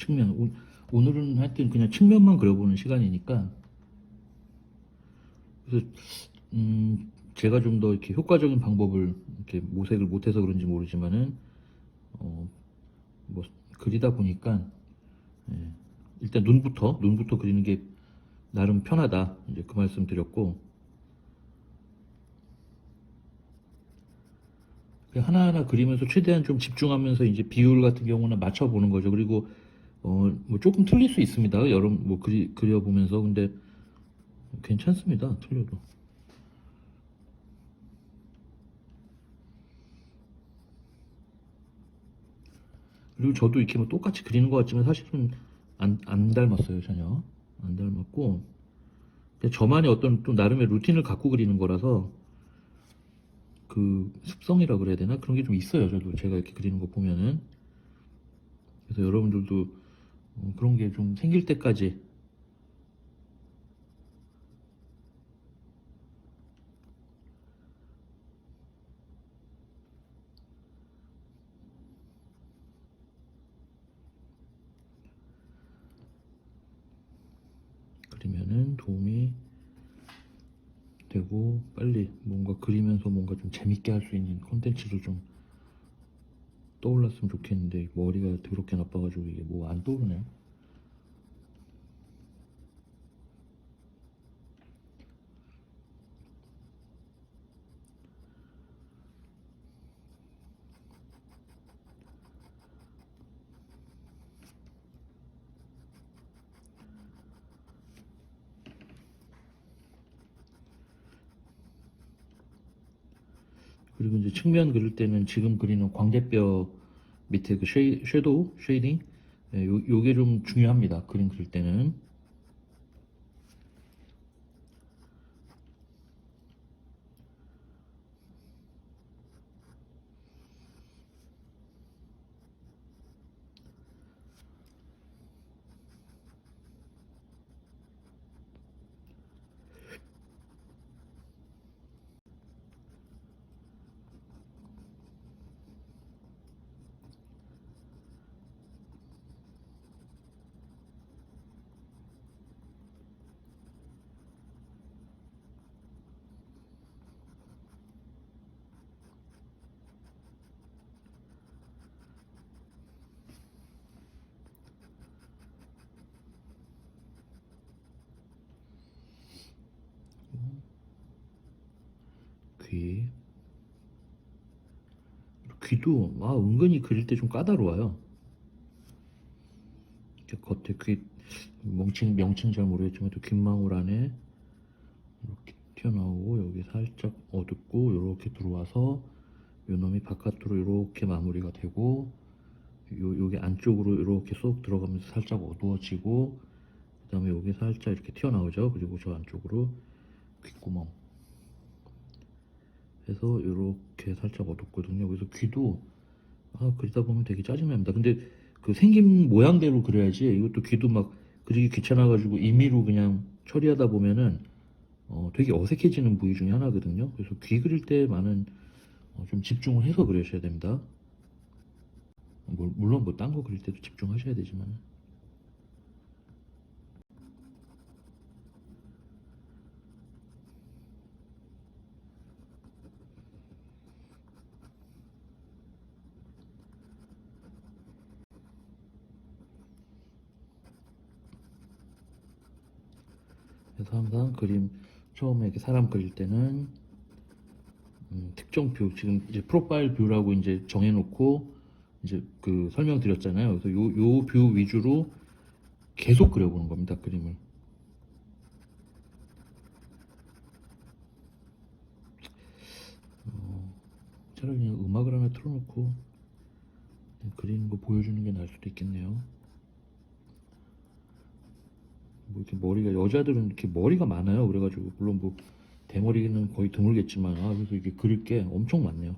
측면. 오늘은 하여튼 그냥 측면만 그려보는 시간이니까. 그래서 제가 좀 더 이렇게 효과적인 방법을 이렇게 모색을 못해서 그런지 모르지만은 뭐 그리다 보니까 예, 일단 눈부터 그리는 게 나름 편하다, 이제 그 말씀 드렸고, 그냥 하나하나 그리면서 최대한 좀 집중하면서 이제 비율 같은 경우는 맞춰보는 거죠. 그리고 뭐 조금 틀릴 수 있습니다. 여러 뭐 그려보면서. 근데 괜찮습니다, 틀려도. 그리고 저도 이렇게 뭐 똑같이 그리는 것 같지만 사실은 안 닮았어요, 전혀. 안 닮았고, 그냥 저만의 어떤 또 나름의 루틴을 갖고 그리는 거라서 그 습성이라 그래야 되나? 그런 게 좀 있어요, 저도. 제가 이렇게 그리는 거 보면은. 그래서 여러분들도 그런 게 좀 생길 때까지 그리면은 도움이 되고, 빨리 뭔가 그리면서 뭔가 좀 재밌게 할 수 있는 콘텐츠를 좀 떠올랐으면 좋겠는데, 머리가 더럽게 나빠가지고 이게 뭐 안 떠오르네요. 그리고 이제 측면 그릴 때는 지금 그리는 광대뼈 밑에 그 섀도우, 쉐이딩, 요게 좀 중요합니다, 그림 그릴 때는. 귀, 귀도 은근히 그릴 때 좀 까다로워요. 이렇게 겉에 귀 명칭 잘 모르겠지만 또 귓망울 안에 이렇게 튀어나오고, 여기 살짝 어둡고 이렇게 들어와서 요놈이 바깥으로 이렇게 마무리가 되고, 요게 안쪽으로 이렇게 쏙 들어가면서 살짝 어두워지고, 그 다음에 여기 살짝 이렇게 튀어나오죠. 그리고 저 안쪽으로 귓구멍 해서 이렇게 살짝 어둡거든요. 그래서 귀도 그리다 보면 되게 짜증납니다. 근데 그 생긴 모양대로 그려야지, 이것도 귀도 막 그리기 귀찮아가지고 임의로 그냥 처리하다 보면은 되게 어색해지는 부위 중에 하나거든요. 그래서 귀 그릴 때 많은 좀 집중을 해서 그리셔야 됩니다. 물론 뭐 딴 거 그릴 때도 집중하셔야 되지만. 그래서 항상 그림 처음에 이렇게 사람 그릴 때는 특정 뷰, 지금 이제 프로파일 뷰라고 이제 정해놓고 이제 그 설명드렸잖아요. 그래서 요 뷰 위주로 계속 그려보는 겁니다, 그림을. 차라리 그냥 음악을 하나 틀어놓고 그냥 그리는 거 보여주는 게 나을 수도 있겠네요. 뭐 이렇게 머리가, 여자들은 이렇게 머리가 많아요. 그래가지고 물론 뭐 대머리는 거의 드물겠지만, 그래서 이게 그릴 게 엄청 많네요.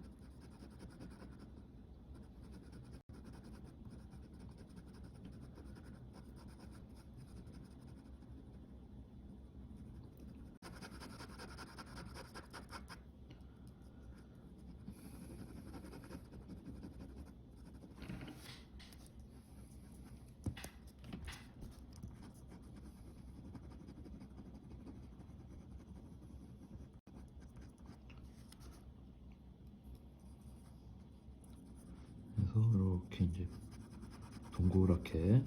그래서 이렇게 이제 동그랗게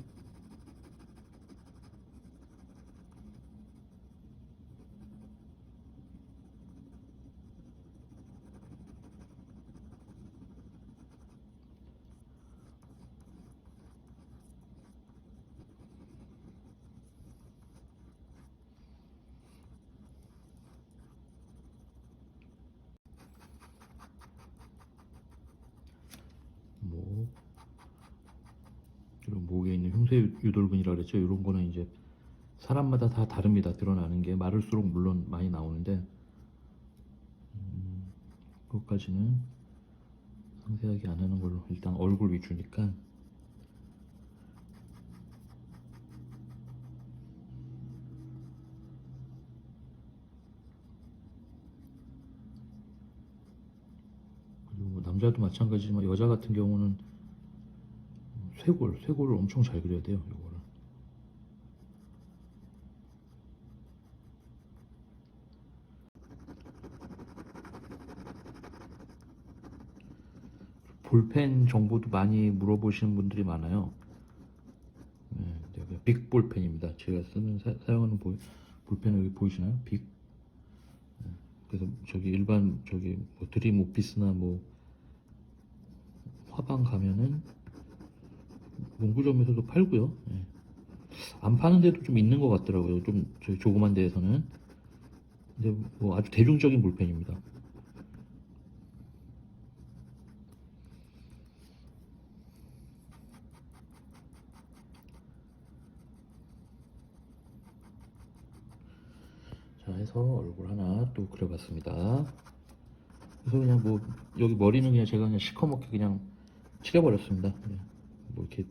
목, 이런 목에 있는 흉쇄 유돌근이라 그랬죠. 이런 거는 이제 사람마다 다 다릅니다. 드러나는 게 마를수록 물론 많이 나오는데 그것까지는 상세하게 안 하는 걸로. 일단 얼굴 위주니까. 그리고 뭐 남자도 마찬가지지만 여자 같은 경우는 쇄골을 엄청 잘 그려야 돼요. 이거를. 볼펜 정보도 많이 물어보시는 분들이 많아요. 네, 여기 빅 볼펜입니다. 제가 쓰는 사용하는 볼펜 여기 보이시나요? 빅. 그래서 저기 일반 저기 뭐 드림 오피스나 뭐 화방 가면은 문구점에서도 팔고요. 예. 안 파는 데도 좀 있는 것 같더라고요. 좀 저희 조그만 데에서는. 근데 뭐 아주 대중적인 볼펜입니다. 자, 해서 얼굴 하나 또 그려봤습니다. 그래서 그냥 뭐 여기 머리는 그냥 제가 그냥 시커멓게 그냥 칠해버렸습니다. 네. 뭐 이렇게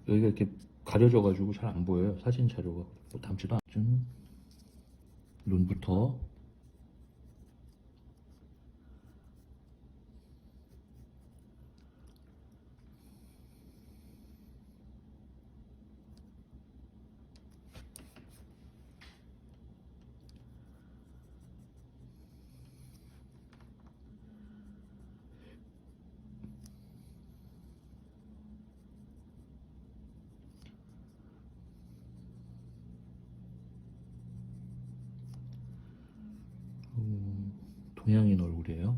여기가 이렇게 가려져가지고 잘 안 보여요. 사진 자료가 뭐 담지도 않죠. 눈부터 동양인 얼굴이에요.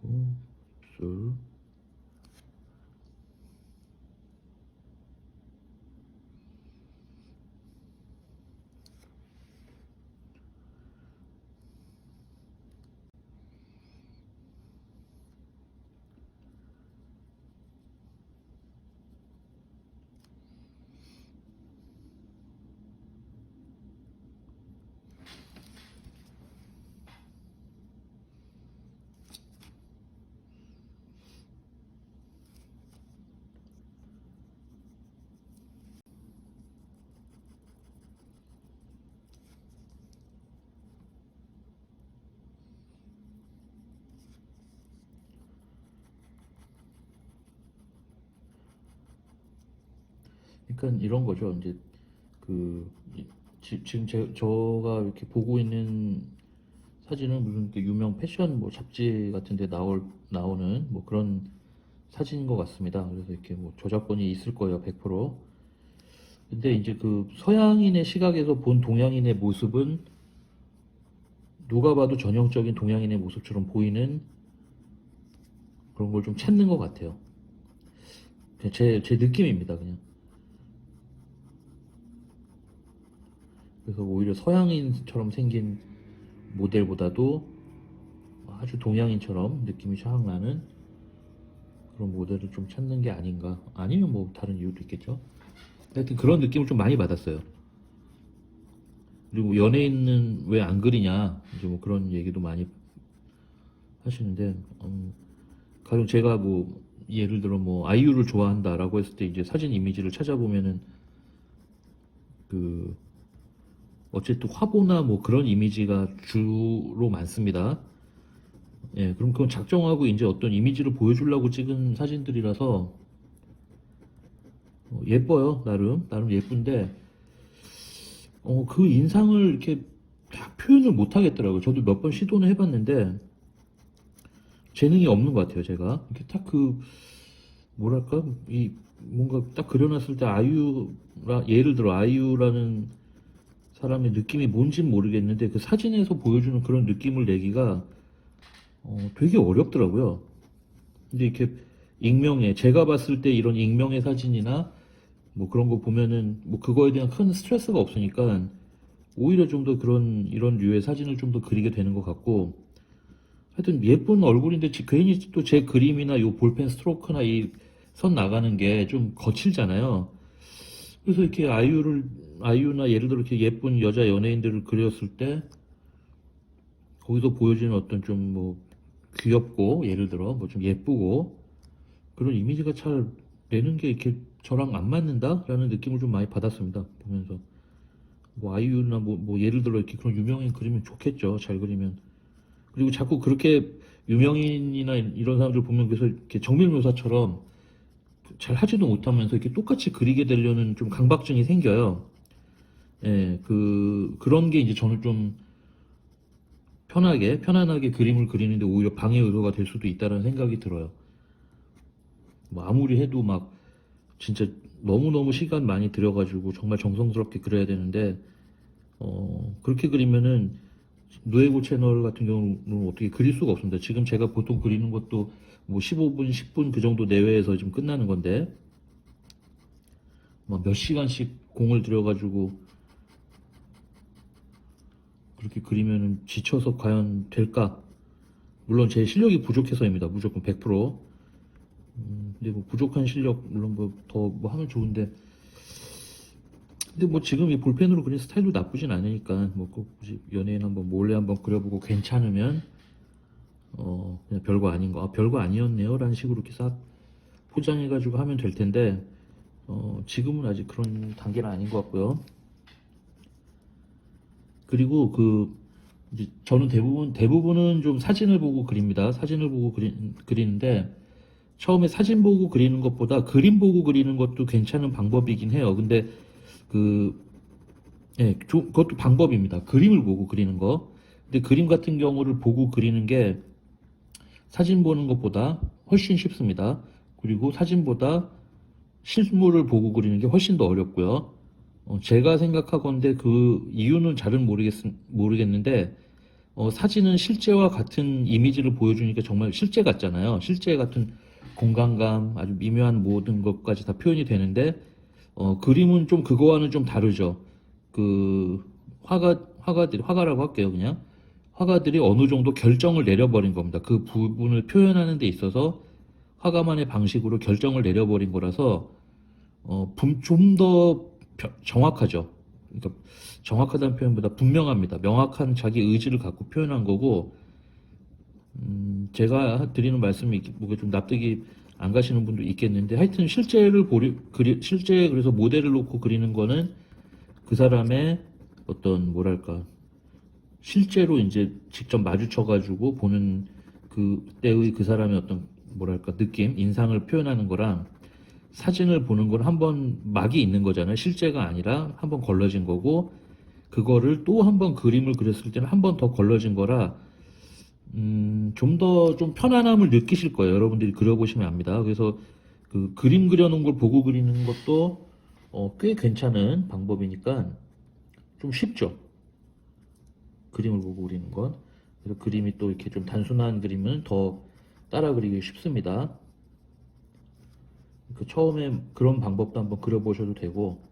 그리고 입술. 그러니까 이런 거죠. 이제 그 지금 저가 이렇게 보고 있는 사진은 무슨 이렇게 유명 패션 뭐 잡지 같은데 나오는 뭐 그런 사진인 것 같습니다. 그래서 이렇게 뭐 저작권이 있을 거예요, 100%. 근데 이제 그 서양인의 시각에서 본 동양인의 모습은 누가 봐도 전형적인 동양인의 모습처럼 보이는 그런 걸 좀 찾는 것 같아요. 제 느낌입니다, 그냥. 그래서 오히려 서양인처럼 생긴 모델보다도 아주 동양인처럼 느낌이 쫙 나는 그런 모델을 좀 찾는 게 아닌가. 아니면 뭐 다른 이유도 있겠죠. 하여튼 그런 느낌을 좀 많이 받았어요. 그리고 연예인은 왜 안 그리냐 이제 뭐 그런 얘기도 많이 하시는데, 가령 제가 뭐 예를 들어 뭐 아이유를 좋아한다라고 했을 때 이제 사진 이미지를 찾아보면은 그 어쨌든 화보나 뭐 그런 이미지가 주로 많습니다. 예, 그럼 그건 작정하고 이제 어떤 이미지를 보여주려고 찍은 사진들이라서 예뻐요. 나름 예쁜데 그 인상을 이렇게 딱 표현을 못 하겠더라고요. 저도 몇 번 시도는 해봤는데 재능이 없는 것 같아요. 제가 이렇게 딱 그 뭐랄까 이 뭔가 딱 그려놨을 때 예를 들어 아이유라는 사람의 느낌이 뭔진 모르겠는데 그 사진에서 보여주는 그런 느낌을 내기가 되게 어렵더라고요. 근데 이렇게 제가 봤을 때 이런 익명의 사진이나 뭐 그런 거 보면은 뭐 그거에 대한 큰 스트레스가 없으니까 오히려 좀 더 이런 류의 사진을 좀 더 그리게 되는 것 같고, 하여튼 예쁜 얼굴인데 괜히 또 제 그림이나 요 볼펜 스트로크나 이 선 나가는 게 좀 거칠잖아요. 그래서 이렇게 아이유나 예를 들어 이렇게 예쁜 여자 연예인들을 그렸을 때 거기서 보여지는 어떤 좀 뭐 귀엽고 예를 들어 뭐 좀 예쁘고 그런 이미지가 잘 내는 게 이렇게 저랑 안 맞는다라는 느낌을 좀 많이 받았습니다. 보면서 뭐 아이유나 뭐 예를 들어 이렇게 그런 유명인 그리면 좋겠죠. 잘 그리면. 그리고 자꾸 그렇게 유명인이나 이런 사람들 보면 그래서 이렇게 정밀묘사처럼 잘 하지도 못하면서 이렇게 똑같이 그리게 되려는 좀 강박증이 생겨요. 예, 그런 게 이제 저는 좀 편안하게 그림을 그리는데 오히려 방해 요소가 될 수도 있다는 생각이 들어요. 뭐 아무리 해도 막 진짜 너무너무 시간 많이 들여가지고 정말 정성스럽게 그려야 되는데, 그렇게 그리면은 누에고 채널 같은 경우는 어떻게 그릴 수가 없습니다. 지금 제가 보통 그리는 것도 뭐 15분, 10분 그 정도 내외에서 좀 끝나는 건데, 막 몇 시간씩 공을 들여가지고 그렇게 그리면은 지쳐서 과연 될까? 물론 제 실력이 부족해서입니다. 무조건 100%. 근데 뭐 부족한 실력 물론 뭐 더 뭐 하면 좋은데, 근데 뭐 지금 이 볼펜으로 그린 스타일도 나쁘진 않으니까 뭐 꼭 굳이 연예인 한번 몰래 한번 그려보고 괜찮으면 그냥 별거 아닌 거, 별거 아니었네요라는 식으로 이렇게 싹 포장해가지고 하면 될 텐데, 지금은 아직 그런 단계는 아닌 것 같고요. 그리고 이제 저는 대부분은 좀 사진을 보고 그립니다. 사진을 보고 그리는데 처음에 사진 보고 그리는 것보다 그림 보고 그리는 것도 괜찮은 방법이긴 해요. 근데 그 예, 그것도 방법입니다. 그림을 보고 그리는 거. 근데 그림 같은 경우를 보고 그리는 게 사진 보는 것보다 훨씬 쉽습니다. 그리고 사진보다 실물을 보고 그리는 게 훨씬 더 어렵고요. 제가 생각하건데 그 이유는 잘은 모르겠는데, 사진은 실제와 같은 이미지를 보여주니까 정말 실제 같잖아요. 실제 같은 공간감, 아주 미묘한 모든 것까지 다 표현이 되는데, 그림은 좀 그거와는 좀 다르죠. 그 화가라고 할게요, 그냥. 화가들이 어느 정도 결정을 내려버린 겁니다. 그 부분을 표현하는 데 있어서 화가만의 방식으로 결정을 내려버린 거라서 좀 더 정확하죠. 그러니까 정확하다는 표현보다 분명합니다. 명확한 자기 의지를 갖고 표현한 거고, 제가 드리는 말씀이 뭐가 좀 납득이 안 가시는 분도 있겠는데, 하여튼 실제 그래서 모델을 놓고 그리는 거는 그 사람의 어떤 뭐랄까 실제로 이제 직접 마주쳐가지고 보는 그때의 그 사람의 어떤 뭐랄까 느낌, 인상을 표현하는 거랑 사진을 보는 건 한 번 막이 있는 거잖아요. 실제가 아니라 한 번 걸러진 거고, 그거를 또 한 번 그림을 그렸을 때는 한 번 더 걸러진 거라 좀 더 좀 편안함을 느끼실 거예요. 여러분들이 그려보시면 압니다. 그래서 그 그림 그려놓은 걸 보고 그리는 것도 꽤 괜찮은 방법이니까 좀 쉽죠. 그림을 보고 그리는 건. 그래서 그림이 또 이렇게 좀 단순한 그림은 더 따라 그리기 쉽습니다. 처음에 그런 방법도 한번 그려보셔도 되고,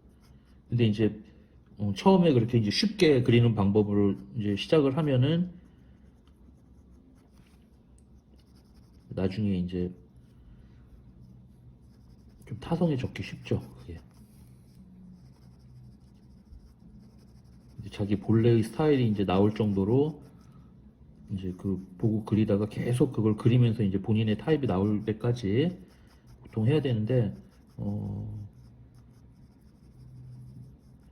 근데 이제 처음에 그렇게 이제 쉽게 그리는 방법을 이제 시작을 하면은 나중에 이제 좀 타성이 적기 쉽죠. 그게. 이제 자기 본래의 스타일이 이제 나올 정도로 이제 그 보고 그리다가 계속 그걸 그리면서 이제 본인의 타입이 나올 때까지 보통 해야 되는데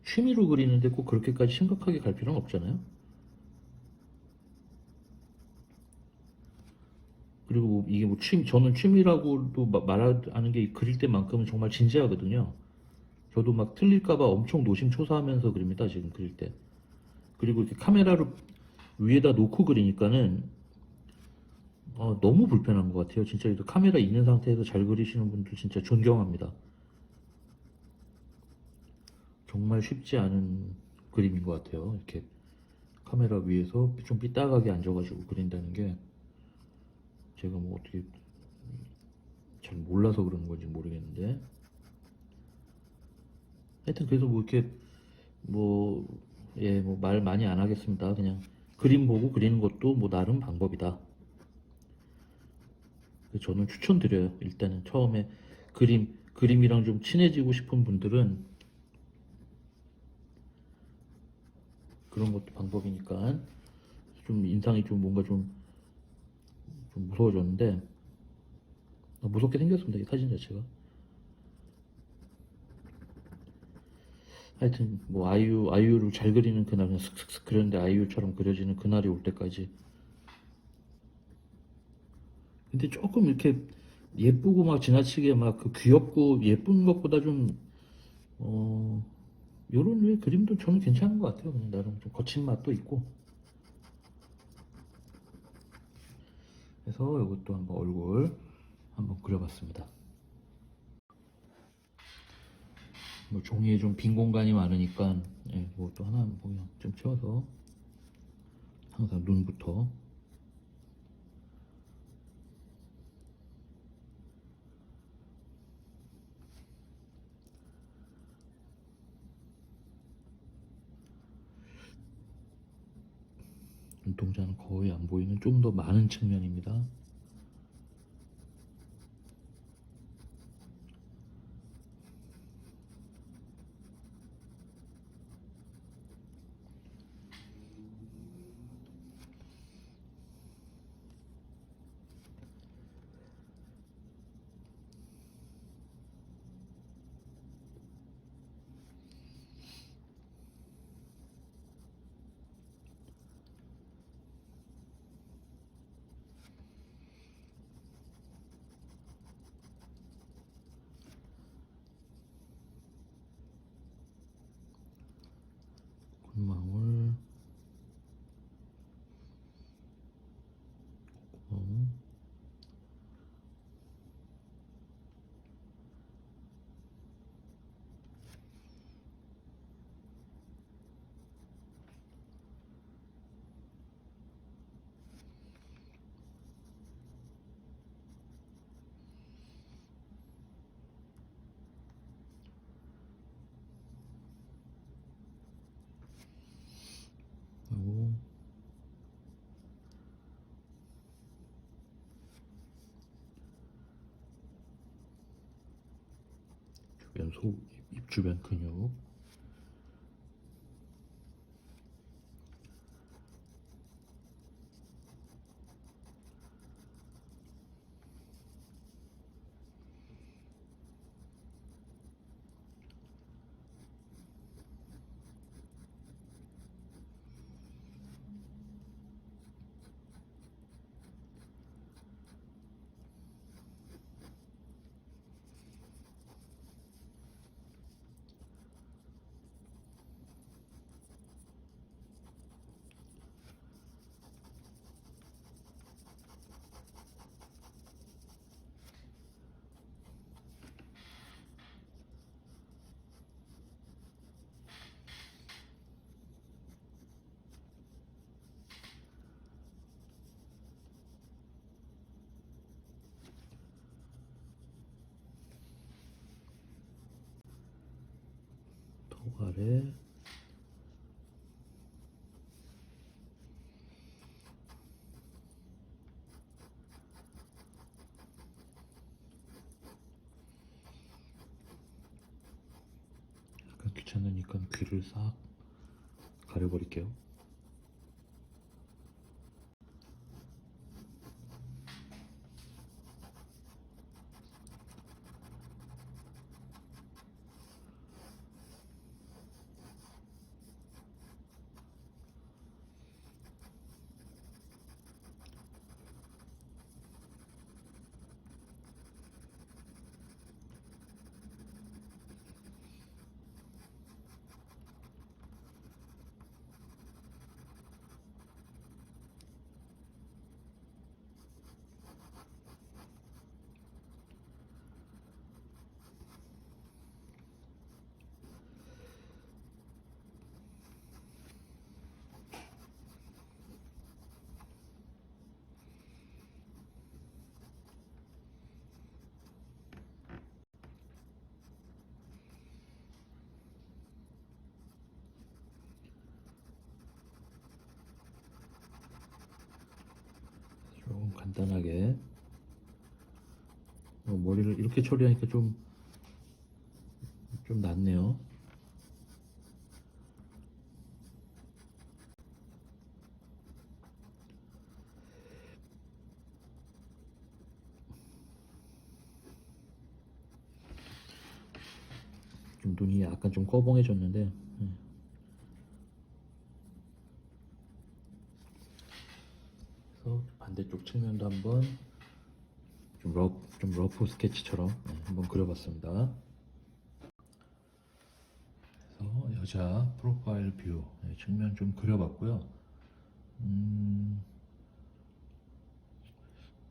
취미로 그리는데 꼭 그렇게까지 심각하게 갈 필요는 없잖아요. 그리고 뭐 이게 뭐 저는 취미라고도 말하는 게 그릴 때만큼은 정말 진지하거든요. 저도 막 틀릴까봐 엄청 노심초사하면서 그립니다, 지금 그릴 때. 그리고 이렇게 카메라를 위에다 놓고 그리니까는 너무 불편한 것 같아요. 진짜 카메라 있는 상태에서 잘 그리시는 분들 진짜 존경합니다. 정말 쉽지 않은 그림인 것 같아요. 이렇게 카메라 위에서 좀 삐딱하게 앉아가지고 그린다는 게 제가 뭐 어떻게 잘 몰라서 그러는 건지 모르겠는데 하여튼 그래서 뭐 이렇게 뭐 예, 뭐 말 많이 안 하겠습니다. 그냥 그림 보고 그리는 것도 뭐 나름 방법이다. 저는 추천드려요. 일단은 처음에 그림이랑 좀 친해지고 싶은 분들은 그런 것도 방법이니까 좀 인상이 좀 뭔가 좀 무서워졌는데 무섭게 생겼습니다. 이 사진 자체가. 하여튼 뭐 아이유를 잘 그리는 그날은 슥슥슥 그렸는데 아이유처럼 그려지는 그날이 올 때까지. 근데 조금 이렇게 예쁘고 막 지나치게 막 그 귀엽고 예쁜 것보다 좀 요런 류의 그림도 저는 괜찮은 것 같아요. 그냥 나름 좀 거친 맛도 있고. 그래서 이것도 한번 얼굴 한번 그려봤습니다. 뭐 종이에 좀 빈 공간이 많으니까 예, 뭐또 하나 보면 좀 채워서 항상 눈부터 눈동자는 거의 안 보이는 좀 더 많은 측면입니다. 콧망울, 콧구멍, 그리고 주변 입 주변 근육. 턱 아래 귀찮으니까 귀를 싹 가려버릴게요. 조금 간단하게 머리를 이렇게 처리하니까 좀 낫네요. 좀 눈이 약간 좀 꺼벙해졌는데 그래서 반대쪽 측면도 한번 좀 러프 스케치처럼 한번 그려봤습니다. 그래서 여자 프로파일 뷰 측면 좀 그려봤고요.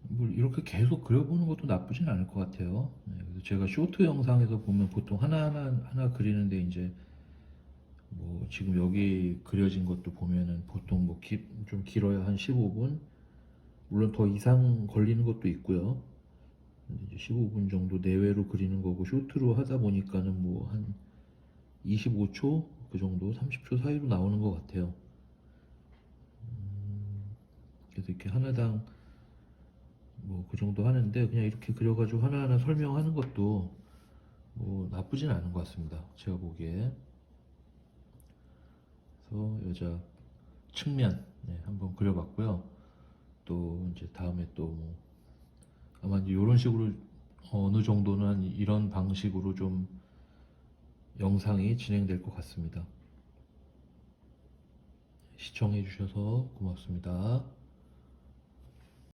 뭐 이렇게 계속 그려보는 것도 나쁘진 않을 것 같아요. 그래서 제가 쇼트 영상에서 보면 보통 하나 그리는데 이제 뭐 지금 여기 그려진 것도 보면은 보통 뭐 좀 길어야 한 15분, 물론 더 이상 걸리는 것도 있고요. 이제 15분 정도 내외로 그리는 거고 쇼트로 하다 보니까는 뭐 한 25초 그 정도, 30초 사이로 나오는 것 같아요. 그래서 이렇게 하나당 뭐 그 정도 하는데 그냥 이렇게 그려가지고 하나하나 설명하는 것도 뭐 나쁘진 않은 것 같습니다. 제가 보기에. 그래서 여자 측면 한번 그려봤고요. 또 이제 다음에 또 뭐 아마 이제 이런 식으로 어느 정도는 이런 방식으로 좀 영상이 진행될 것 같습니다. 시청해 주셔서 고맙습니다.